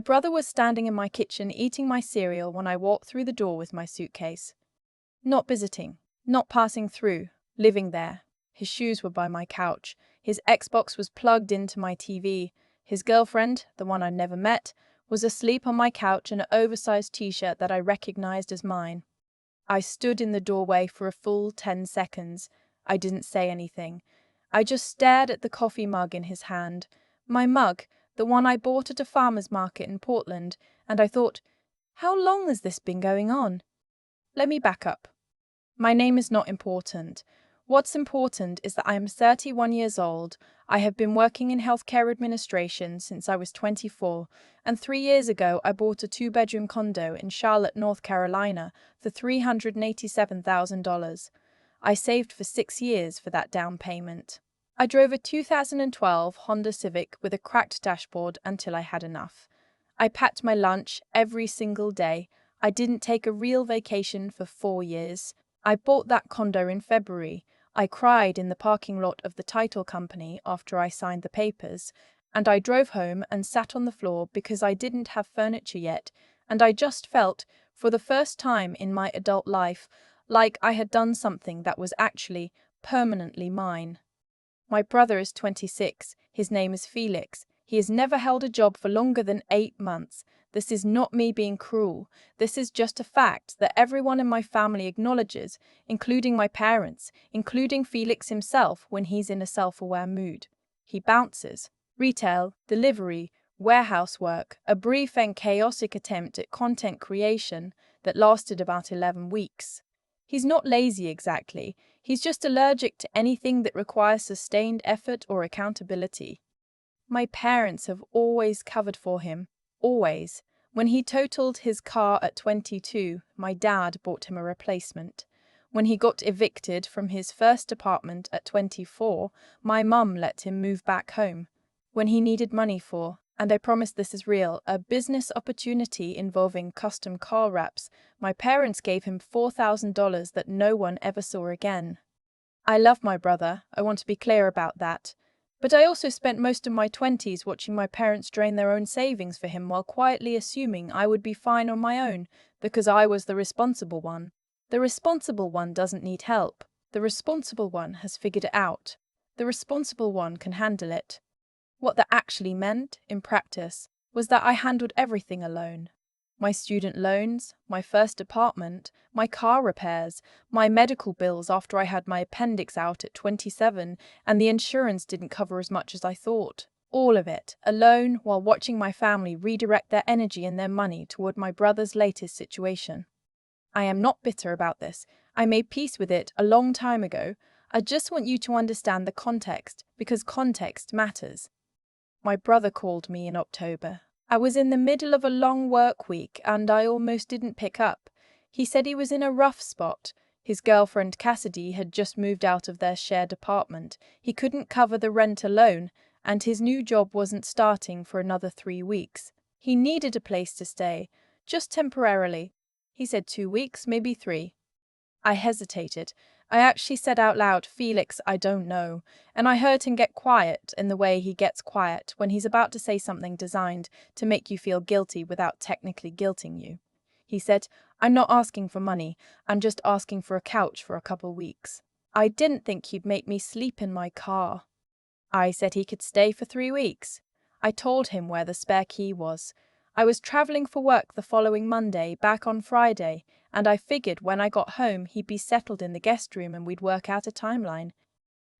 My brother was standing in my kitchen eating my cereal when I walked through the door with my suitcase. Not visiting, not passing through, living there. His shoes were by my couch. His Xbox was plugged into my TV. His girlfriend, the one I'd never met, was asleep on my couch in an oversized t-shirt that I recognized as mine. I stood in the doorway for a full 10 seconds. I didn't say anything. I just stared at the coffee mug in his hand. My mug, the one I bought at a farmer's market in Portland, and I thought, how long has this been going on? Let me back up. My name is not important. What's important is that I am 31 years old. I have been working in healthcare administration since I was 24, and 3 years ago I bought a 2-bedroom condo in Charlotte, North Carolina for $387,000. I saved for 6 years for that down payment. I drove a 2012 Honda Civic with a cracked dashboard until I had enough. I packed my lunch every single day. I didn't take a real vacation for 4 years. I bought that condo in February. I cried in the parking lot of the title company after I signed the papers, and I drove home and sat on the floor because I didn't have furniture yet, and I just felt, for the first time in my adult life, like I had done something that was actually permanently mine. My brother is 26. His name is Felix. He has never held a job for longer than 8 months. This is not me being cruel. This is just a fact that everyone in my family acknowledges, including my parents, including Felix himself when he's in a self-aware mood. He bounces. Retail, delivery, warehouse work, a brief and chaotic attempt at content creation that lasted about 11 weeks. He's not lazy exactly. He's just allergic to anything that requires sustained effort or accountability. My parents have always covered for him. Always. When he totaled his car at 22, my dad bought him a replacement. When he got evicted from his first apartment at 24, my mum let him move back home. When he needed money for, and I promise this is real, a business opportunity involving custom car wraps, my parents gave him $4,000 that no one ever saw again. I love my brother, I want to be clear about that. But I also spent most of my 20s watching my parents drain their own savings for him while quietly assuming I would be fine on my own because I was the responsible one. The responsible one doesn't need help. The responsible one has figured it out. The responsible one can handle it. What that actually meant, in practice, was that I handled everything alone. My student loans, my first apartment, my car repairs, my medical bills after I had my appendix out at 27 and the insurance didn't cover as much as I thought. All of it, alone, while watching my family redirect their energy and their money toward my brother's latest situation. I am not bitter about this. I made peace with it a long time ago. I just want you to understand the context, because context matters. My brother called me in October. I was in the middle of a long work week and I almost didn't pick up. He said he was in a rough spot. His girlfriend Cassidy had just moved out of their shared apartment. He couldn't cover the rent alone, and his new job wasn't starting for another 3 weeks. He needed a place to stay, just temporarily. He said 2 weeks, maybe 3. I hesitated. I actually said out loud, Felix, I don't know. And I heard him get quiet in the way he gets quiet when he's about to say something designed to make you feel guilty without technically guilting you. He said, I'm not asking for money. I'm just asking for a couch for a couple weeks. I didn't think he'd make me sleep in my car. I said he could stay for 3 weeks. I told him where the spare key was. I was traveling for work the following Monday, back on Friday, and I figured when I got home he'd be settled in the guest room and we'd work out a timeline.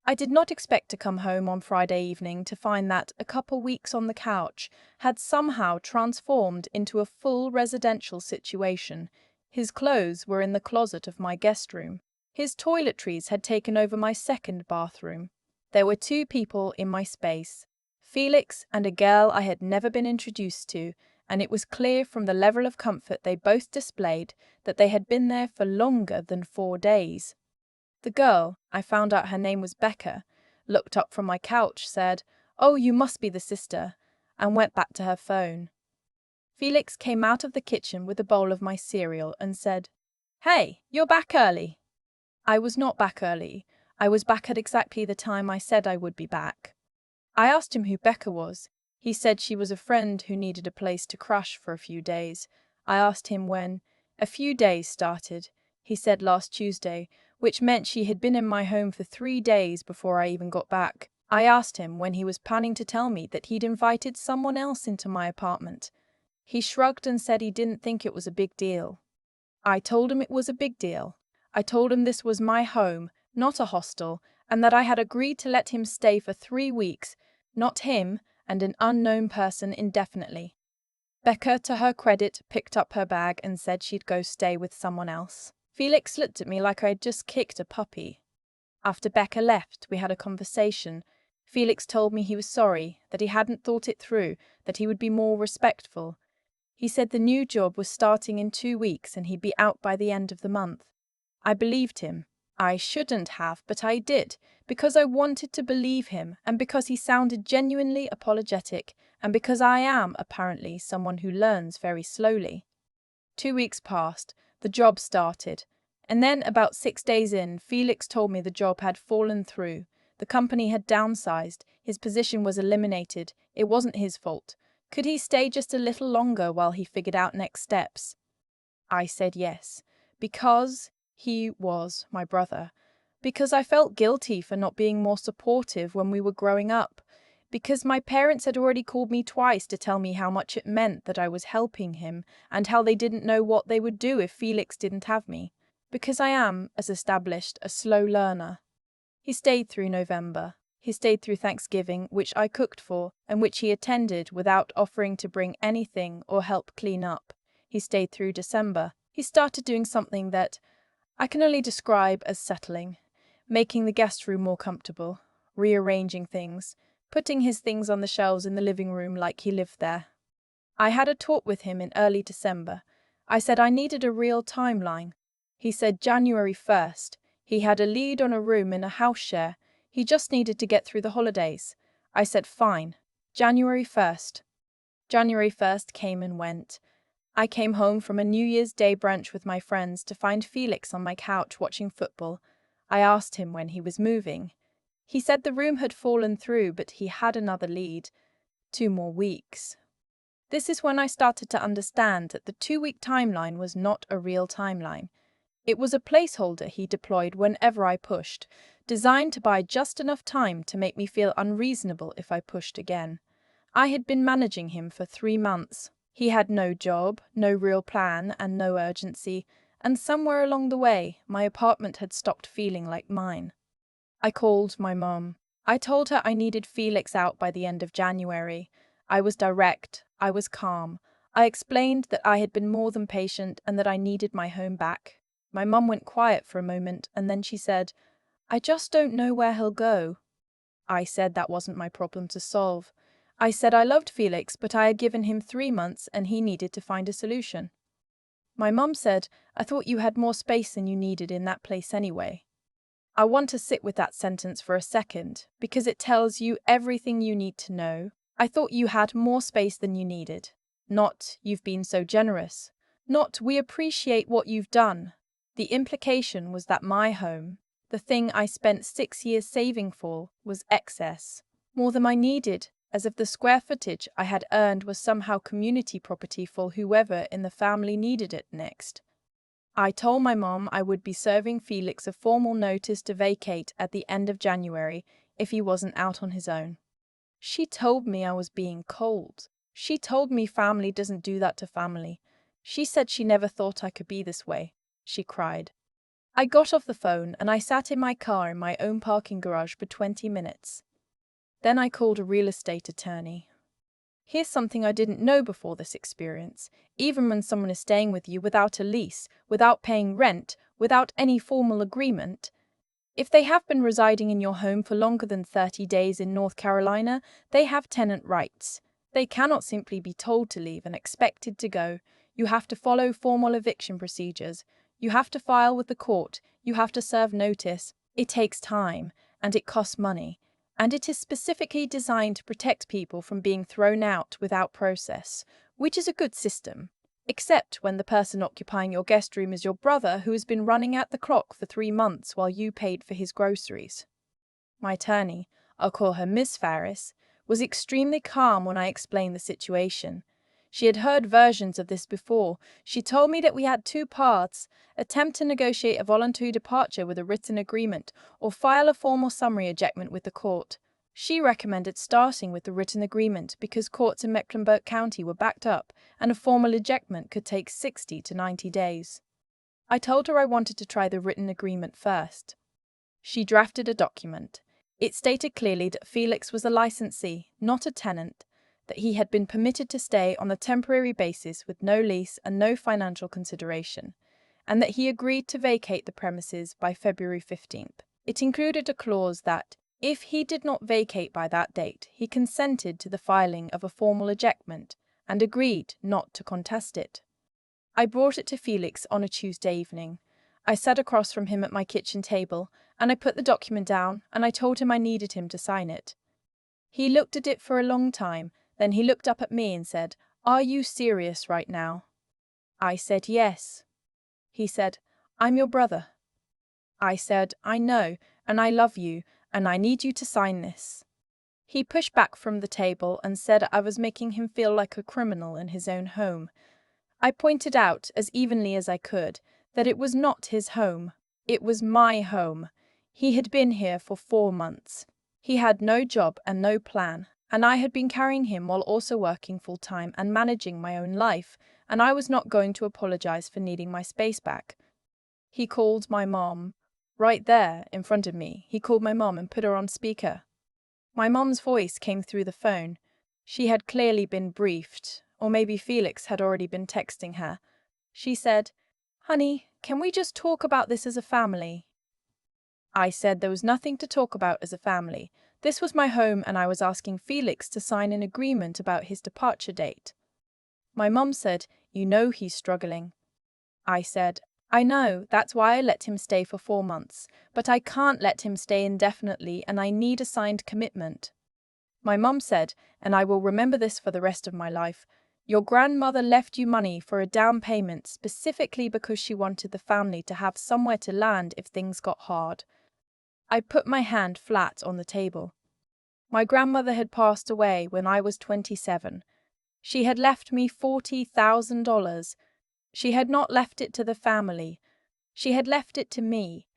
I did not expect to come home on Friday evening to find that a couple weeks on the couch had somehow transformed into a full residential situation. His clothes were in the closet of my guest room. His toiletries had taken over my second bathroom. There were 2 people in my space, Felix and a girl I had never been introduced to, and it was clear from the level of comfort they both displayed that they had been there for longer than 4 days. The girl, I found out her name was Becca, looked up from my couch, said, "Oh, you must be the sister," and went back to her phone. Felix came out of the kitchen with a bowl of my cereal and said, "Hey, you're back early." I was not back early. I was back at exactly the time I said I would be back. I asked him who Becca was. He said she was a friend who needed a place to crash for a few days. I asked him when. A few days started. He said last Tuesday, which meant she had been in my home for 3 days before I even got back. I asked him when he was planning to tell me that he'd invited someone else into my apartment. He shrugged and said he didn't think it was a big deal. I told him it was a big deal. I told him this was my home, not a hostel, and that I had agreed to let him stay for 3 weeks, not him and an unknown person indefinitely. Becca, to her credit, picked up her bag and said she'd go stay with someone else. Felix looked at me like I'd just kicked a puppy. After Becca left, we had a conversation. Felix told me he was sorry, that he hadn't thought it through, that he would be more respectful. He said the new job was starting in 2 weeks and he'd be out by the end of the month. I believed him. I shouldn't have, but I did, because I wanted to believe him, and because he sounded genuinely apologetic, and because I am, apparently, someone who learns very slowly. 2 weeks passed, the job started, and then about 6 days in, Felix told me the job had fallen through. The company had downsized, his position was eliminated, it wasn't his fault. Could he stay just a little longer while he figured out next steps? I said yes, because he was my brother, because I felt guilty for not being more supportive when we were growing up, because my parents had already called me twice to tell me how much it meant that I was helping him and how they didn't know what they would do if Felix didn't have me, because I am, as established, a slow learner. He stayed through November. He stayed through Thanksgiving, which I cooked for, and which he attended without offering to bring anything or help clean up. He stayed through December. He started doing something that I can only describe as settling, making the guest room more comfortable, rearranging things, putting his things on the shelves in the living room like he lived there. I had a talk with him in early December. I said I needed a real timeline. He said January 1st. He had a lead on a room in a house share. He just needed to get through the holidays. I said fine. January 1st. January 1st came and went. I came home from a New Year's Day brunch with my friends to find Felix on my couch watching football. I asked him when he was moving. He said the room had fallen through, but he had another lead. 2 more weeks. This is when I started to understand that the 2-week timeline was not a real timeline. It was a placeholder he deployed whenever I pushed, designed to buy just enough time to make me feel unreasonable if I pushed again. I had been managing him for 3 months. He had no job, no real plan, and no urgency, and somewhere along the way, my apartment had stopped feeling like mine. I called my mum. I told her I needed Felix out by the end of January. I was direct. I was calm. I explained that I had been more than patient and that I needed my home back. My mum went quiet for a moment, and then she said, "I just don't know where he'll go." I said that wasn't my problem to solve. I said I loved Felix, but I had given him 3 months and he needed to find a solution. My mum said, "I thought you had more space than you needed in that place anyway." I want to sit with that sentence for a second, because it tells you everything you need to know. I thought you had more space than you needed. Not, "You've been so generous." Not, "We appreciate what you've done." The implication was that my home, the thing I spent 6 years saving for, was excess. More than I needed, as if the square footage I had earned was somehow community property for whoever in the family needed it next. I told my mom I would be serving Felix a formal notice to vacate at the end of January if he wasn't out on his own. She told me I was being cold. She told me family doesn't do that to family. She said she never thought I could be this way. She cried. I got off the phone and I sat in my car in my own parking garage for 20 minutes. Then I called a real estate attorney. Here's something I didn't know before this experience. Even when someone is staying with you without a lease, without paying rent, without any formal agreement, if they have been residing in your home for longer than 30 days in North Carolina, they have tenant rights. They cannot simply be told to leave and expected to go. You have to follow formal eviction procedures. You have to file with the court. You have to serve notice. It takes time, and it costs money. And it is specifically designed to protect people from being thrown out without process, which is a good system, except when the person occupying your guest room is your brother who has been running at the clock for 3 months while you paid for his groceries. My attorney, I'll call her Miss Farris, was extremely calm when I explained the situation. She had heard versions of this before. She told me that we had two paths: attempt to negotiate a voluntary departure with a written agreement, or file a formal summary ejectment with the court. She recommended starting with the written agreement because courts in Mecklenburg County were backed up and a formal ejectment could take 60 to 90 days. I told her I wanted to try the written agreement first. She drafted a document. It stated clearly that Felix was a licensee, not a tenant, that he had been permitted to stay on a temporary basis with no lease and no financial consideration, and that he agreed to vacate the premises by February 15th. It included a clause that, if he did not vacate by that date, he consented to the filing of a formal ejectment and agreed not to contest it. I brought it to Felix on a Tuesday evening. I sat across from him at my kitchen table, and I put the document down, and I told him I needed him to sign it. He looked at it for a long time, then he looked up at me and said, "Are you serious right now?" I said, "Yes." He said, "I'm your brother." I said, "I know, and I love you, and I need you to sign this." He pushed back from the table and said I was making him feel like a criminal in his own home. I pointed out, as evenly as I could, that it was not his home. It was my home. He had been here for 4 months. He had no job and no plan, and I had been carrying him while also working full-time and managing my own life, and I was not going to apologize for needing my space back. He called my mom. Right there, in front of me, he called my mom and put her on speaker. My mom's voice came through the phone. She had clearly been briefed, or maybe Felix had already been texting her. She said, "Honey, can we just talk about this as a family?" I said there was nothing to talk about as a family. This was my home and I was asking Felix to sign an agreement about his departure date. My mom said, "You know he's struggling." I said, "I know, that's why I let him stay for 4 months, but I can't let him stay indefinitely and I need a signed commitment." My mom said, and I will remember this for the rest of my life, "Your grandmother left you money for a down payment specifically because she wanted the family to have somewhere to land if things got hard." I put my hand flat on the table. My grandmother had passed away when I was 27. She had left me $40,000. She had not left it to the family. She had left it to me.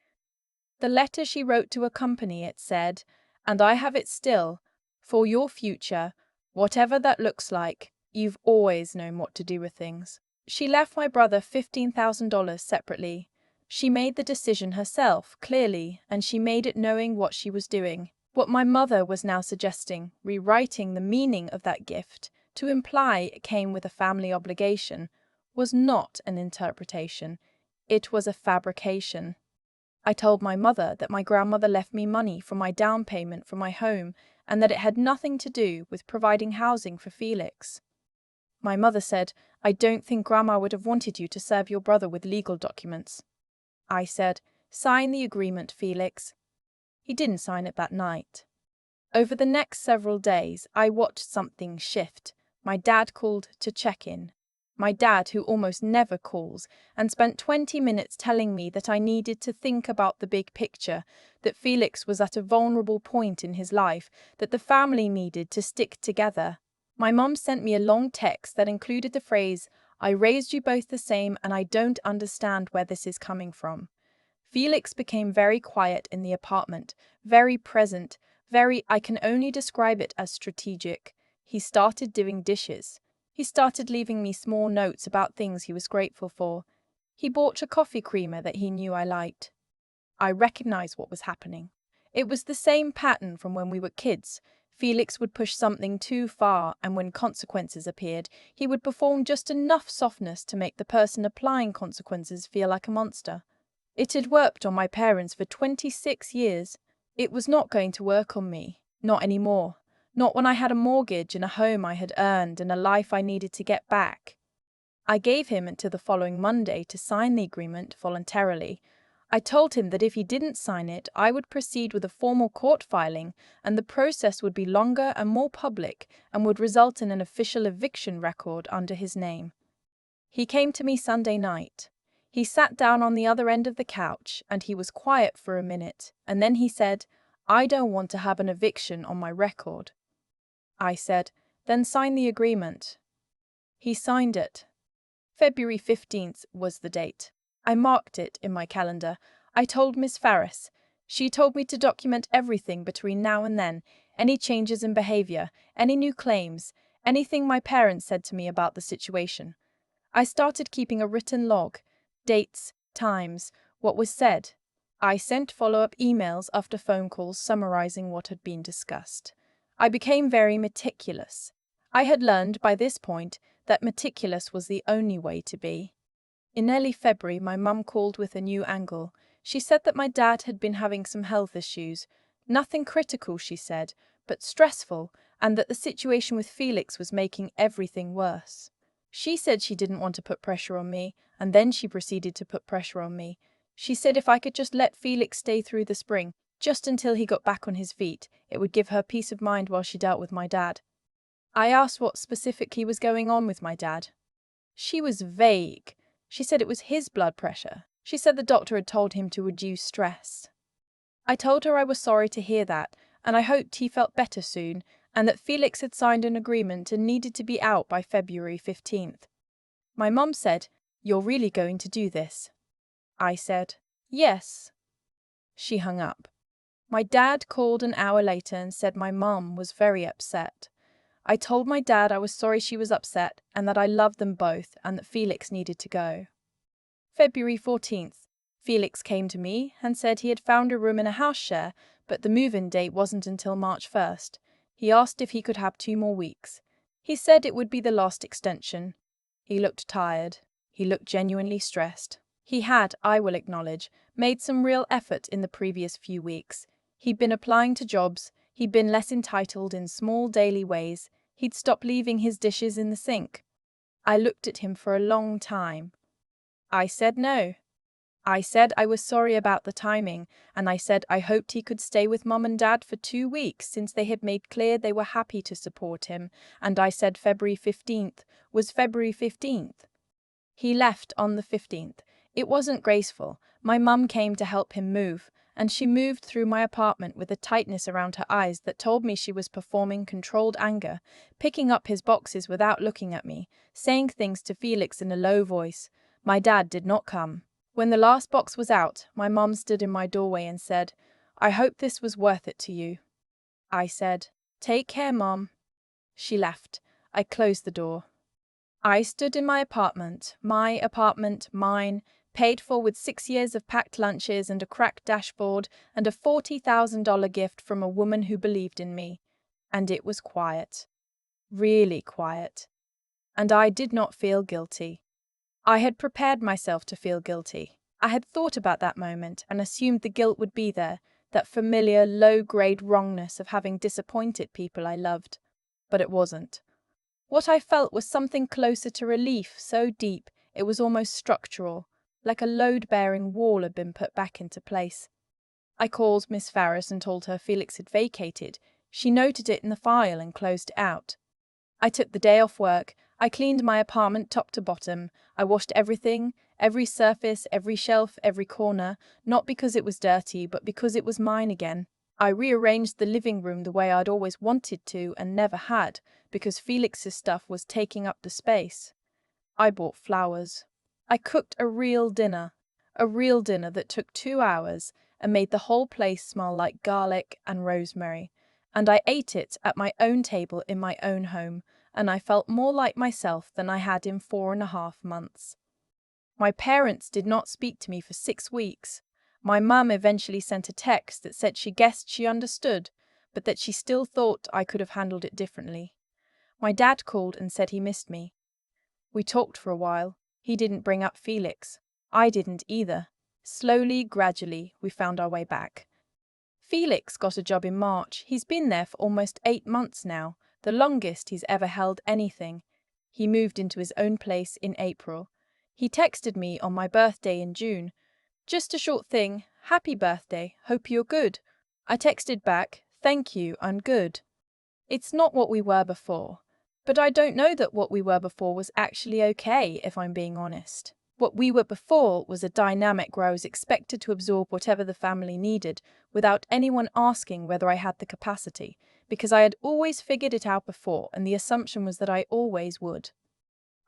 The letter she wrote to a company, it said, and I have it still, "For your future, whatever that looks like, you've always known what to do with things." She left my brother $15,000 separately. She made the decision herself, clearly, and she made it knowing what she was doing. What my mother was now suggesting, rewriting the meaning of that gift to imply it came with a family obligation, was not an interpretation. It was a fabrication. I told my mother that my grandmother left me money for my down payment for my home and that it had nothing to do with providing housing for Felix. My mother said, "I don't think Grandma would have wanted you to serve your brother with legal documents." I said, "Sign the agreement, Felix." He didn't sign it that night. Over the next several days, I watched something shift. My dad called to check in. My dad, who almost never calls, and spent 20 minutes telling me that I needed to think about the big picture, that Felix was at a vulnerable point in his life, that the family needed to stick together. My mom sent me a long text that included the phrase, "I raised you both the same and I don't understand where this is coming from." Felix became very quiet in the apartment, very present, I can only describe it as strategic. He started doing dishes. He started leaving me small notes about things he was grateful for. He bought a coffee creamer that he knew I liked. I recognized what was happening. It was the same pattern from when we were kids. Felix would push something too far, and when consequences appeared, he would perform just enough softness to make the person applying consequences feel like a monster. It had worked on my parents for 26 years. It was not going to work on me. Not anymore. Not when I had a mortgage and a home I had earned and a life I needed to get back. I gave him until the following Monday to sign the agreement voluntarily. I told him that if he didn't sign it, I would proceed with a formal court filing, and the process would be longer and more public and would result in an official eviction record under his name. He came to me Sunday night. He sat down on the other end of the couch and he was quiet for a minute, and then he said, "I don't want to have an eviction on my record." I said. Then sign the agreement. He signed it. February 15th was the date. I marked it in my calendar. I told Miss Farris. She told me to document everything between now and then, any changes in behavior, any new claims, anything my parents said to me about the situation. I started keeping a written log, dates, times, what was said. I sent follow-up emails after phone calls summarizing what had been discussed. I became very meticulous. I had learned by this point that meticulous was the only way to be. In early February, my mum called with a new angle. She said that my dad had been having some health issues. Nothing critical, she said, but stressful, and that the situation with Felix was making everything worse. She said she didn't want to put pressure on me, and then she proceeded to put pressure on me. She said if I could just let Felix stay through the spring, just until he got back on his feet, it would give her peace of mind while she dealt with my dad. I asked what specifically was going on with my dad. She was vague. She said it was his blood pressure. She said the doctor had told him to reduce stress. I told her I was sorry to hear that, and I hoped he felt better soon, and that Felix had signed an agreement and needed to be out by February 15th. My mum said, "You're really going to do this?" I said, "Yes." She hung up. My dad called an hour later and said my mum was very upset. I told my dad I was sorry she was upset and that I loved them both and that Felix needed to go. February 14th. Felix came to me and said he had found a room in a house share, but the move-in date wasn't until March 1st. He asked if he could have 2 more weeks. He said it would be the last extension. He looked tired. He looked genuinely stressed. He had, I will acknowledge, made some real effort in the previous few weeks. He'd been applying to jobs. He'd been less entitled in small daily ways. He'd stopped leaving his dishes in the sink. I looked at him for a long time. I said no. I said I was sorry about the timing, and I said I hoped he could stay with Mum and Dad for 2 weeks since they had made clear they were happy to support him, and I said February 15th was February 15th. He left on the 15th. It wasn't graceful. My mum came to help him move, and she moved through my apartment with a tightness around her eyes that told me she was performing controlled anger, picking up his boxes without looking at me, saying things to Felix in a low voice. My dad did not come. When the last box was out, my mum stood in my doorway and said, "I hope this was worth it to you." I said, "Take care, Mom." She left. I closed the door. I stood in my apartment, mine, paid for with 6 years of packed lunches and a cracked dashboard and a $40,000 gift from a woman who believed in me. And it was quiet. Really quiet. And I did not feel guilty. I had prepared myself to feel guilty. I had thought about that moment and assumed the guilt would be there, that familiar, low-grade wrongness of having disappointed people I loved. But it wasn't. What I felt was something closer to relief, so deep it was almost structural, like a load-bearing wall had been put back into place. I called Miss Farris and told her Felix had vacated. She noted it in the file and closed it out. I took the day off work. I cleaned my apartment top to bottom. I washed everything, every surface, every shelf, every corner, not because it was dirty, but because it was mine again. I rearranged the living room the way I'd always wanted to and never had, because Felix's stuff was taking up the space. I bought flowers. I cooked a real dinner that took 2 hours and made the whole place smell like garlic and rosemary. And I ate it at my own table in my own home, and I felt more like myself than I had in 4.5 months. My parents did not speak to me for 6 weeks. My mum eventually sent a text that said she guessed she understood, but that she still thought I could have handled it differently. My dad called and said he missed me. We talked for a while. He didn't bring up Felix. I didn't either. Slowly, gradually, we found our way back. Felix got a job in March. He's been there for almost 8 months now, the longest he's ever held anything. He moved into his own place in April. He texted me on my birthday in June. "Just a short thing. Happy birthday. Hope you're good." I texted back, "Thank you, I'm good." It's not what we were before. But I don't know that what we were before was actually okay, if I'm being honest. What we were before was a dynamic where I was expected to absorb whatever the family needed without anyone asking whether I had the capacity, because I had always figured it out before, and the assumption was that I always would.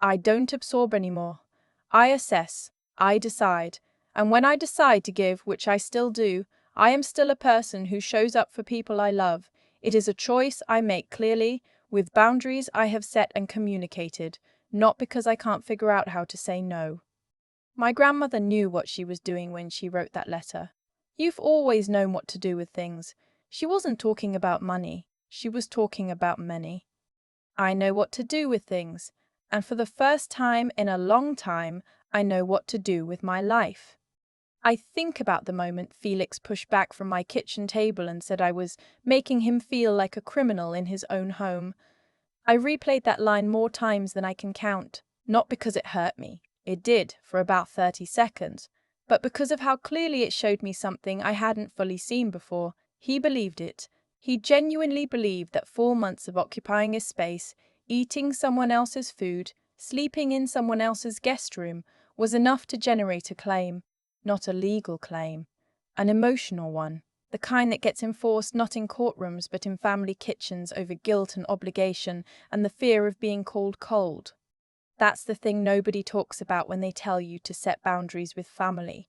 I don't absorb anymore. I assess, I decide, and when I decide to give, which I still do, I am still a person who shows up for people I love. It is a choice I make clearly, with boundaries I have set and communicated, not because I can't figure out how to say no. My grandmother knew what she was doing when she wrote that letter. You've always known what to do with things. She wasn't talking about money. She was talking about many. I know what to do with things, and for the first time in a long time, I know what to do with my life. I think about the moment Felix pushed back from my kitchen table and said I was making him feel like a criminal in his own home. I replayed that line more times than I can count, not because it hurt me. It did, for about 30 seconds, but because of how clearly it showed me something I hadn't fully seen before. He believed it. He genuinely believed that 4 months of occupying his space, eating someone else's food, sleeping in someone else's guest room, was enough to generate a claim. Not a legal claim, an emotional one, the kind that gets enforced not in courtrooms but in family kitchens over guilt and obligation and the fear of being called cold. That's the thing nobody talks about when they tell you to set boundaries with family.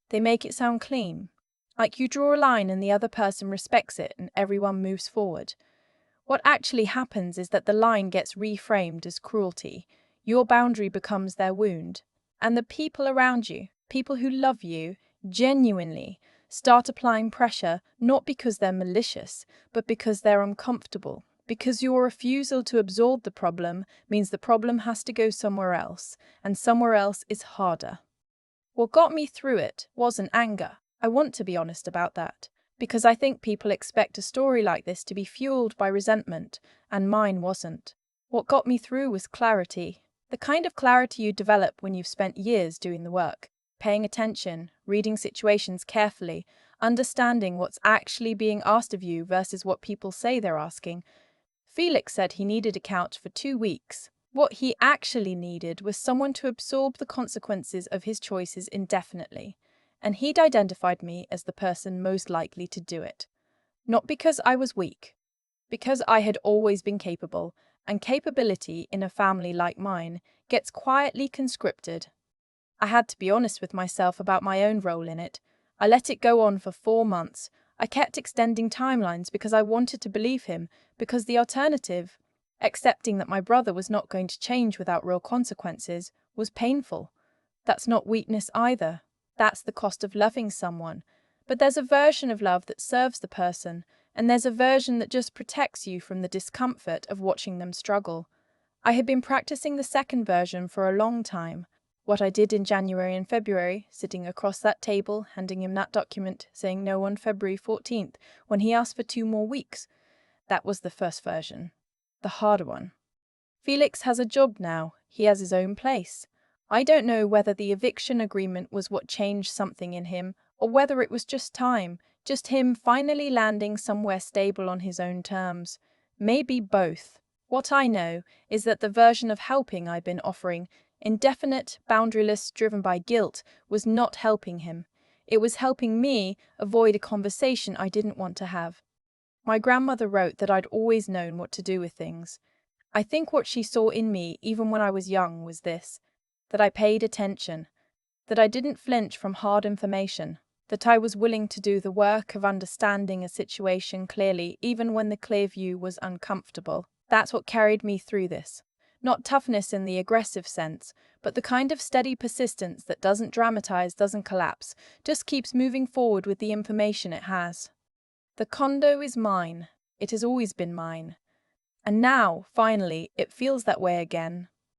They make it sound clean, like you draw a line and the other person respects it and everyone moves forward. What actually happens is that the line gets reframed as cruelty. Your boundary becomes their wound. And the people around you, people who love you, genuinely, start applying pressure not because they're malicious, but because they're uncomfortable. Because your refusal to absorb the problem means the problem has to go somewhere else, and somewhere else is harder. What got me through it wasn't anger. I want to be honest about that, because I think people expect a story like this to be fueled by resentment, and mine wasn't. What got me through was clarity. The kind of clarity you develop when you've spent years doing the work, paying attention, reading situations carefully, understanding what's actually being asked of you versus what people say they're asking. Felix said he needed a couch for 2 weeks. What he actually needed was someone to absorb the consequences of his choices indefinitely, and he'd identified me as the person most likely to do it. Not because I was weak, because I had always been capable, and capability in a family like mine gets quietly conscripted. I had to be honest with myself about my own role in it. I let it go on for 4 months. I kept extending timelines because I wanted to believe him, because the alternative, accepting that my brother was not going to change without real consequences, was painful. That's not weakness either. That's the cost of loving someone. But there's a version of love that serves the person, and there's a version that just protects you from the discomfort of watching them struggle. I had been practicing the second version for a long time. What I did in January and February, sitting across that table, handing him that document, saying no on February 14th, when he asked for 2 more weeks. That was the first version. The harder one. Felix has a job now. He has his own place. I don't know whether the eviction agreement was what changed something in him, or whether it was just time, just him finally landing somewhere stable on his own terms. Maybe both. What I know is that the version of helping I've been offering, indefinite, boundaryless, driven by guilt, was not helping him. It was helping me avoid a conversation I didn't want to have. My grandmother wrote that I'd always known what to do with things. I think what she saw in me, even when I was young, was this: that I paid attention, that I didn't flinch from hard information, that I was willing to do the work of understanding a situation clearly, even when the clear view was uncomfortable. That's what carried me through this. Not toughness in the aggressive sense, but the kind of steady persistence that doesn't dramatize, doesn't collapse, just keeps moving forward with the information it has. The condo is mine. It has always been mine. And now, finally, it feels that way again.